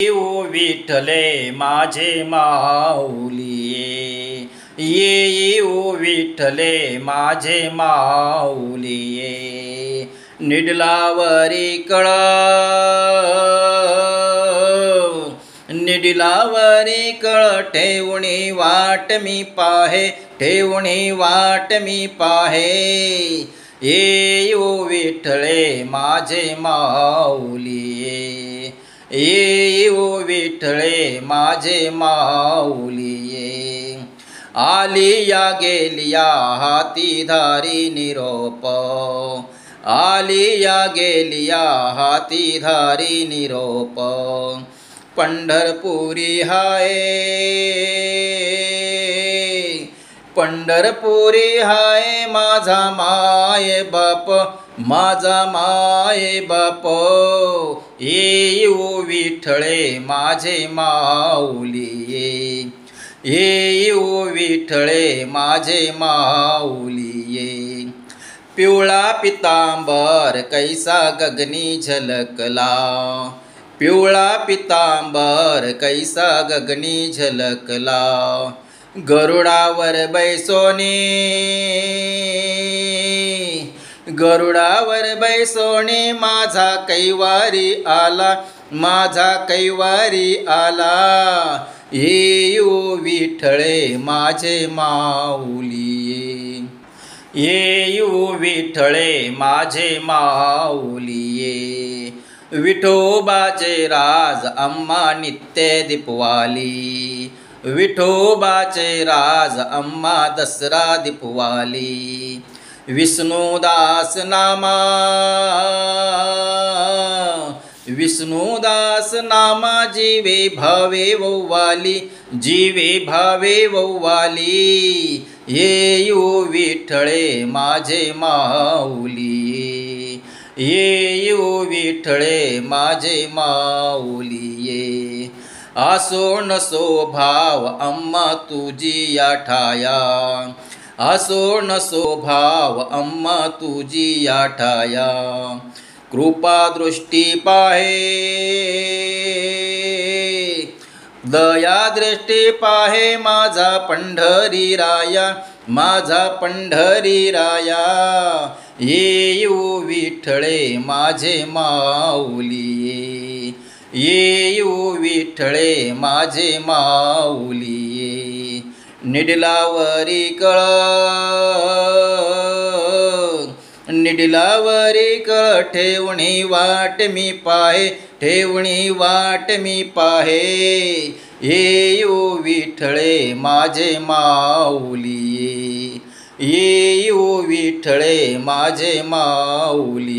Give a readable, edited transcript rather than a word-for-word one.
ओ विठ्ठले माझे माऊली ये ओ विठ्ठले माझे माऊली निडलावरी कळ निडलावरी कळ ठेवणी वाट मी पाहे ठेवणी वाट मी पाहे ये ओ विठ्ठले माझे माऊली ये ओ विठ्ठले माझे माऊली आलिया गेलिया हाती धारी निरोप आलिया गेलिया हाती धारी निरोप पंढरपुरी हाय पंढरपुरी हाय माझा माय बाप माझा माय बाप ये ओ विठ्ठले माझे माऊली ये ओ विठ्ठले माझे माऊली पिवळा पितांबर कैसा गगनी झलकला पिवळा पितांबर कैसा गगनी झलकला गरुडावर बैसोनी गरुडावर बैसोनी माझा कैवारी आला माझा कैवारी आला ये ओ विठ्ठले माझे माऊली ये ओ विठ्ठले माझे माऊली विठोबाचे राज अम्मा नित्य दीपवाली विठोबाचे राज अम्मा दसरा दीपवाली विष्णुदास नामा विष्णुदास नामा जीवे भावे वौवाली जीवे भावे वौवाली ये ओ विठ्ठले माझे माऊली ये ओ विठ्ठले माझे माऊली आसो नसो भाव अम्मा तुझी या ठाया आसो नसो भाव अम्मा तुझी या ठाया कृपा दृष्टी पाहे दया दृष्टी पाहे माझा पंढरी राया माझा पंढरी राया ये ओ विठ्ठले माझे माऊली ये ओ विठ्ठले माझे माऊली निडलावरी कळ निडलावरी कळ ठेवणी वाट मी पाहे ठेवणी वाट मी पाहे ये ओ विठ्ठले माझे माऊली ये ओ विठ्ठले माझे माऊली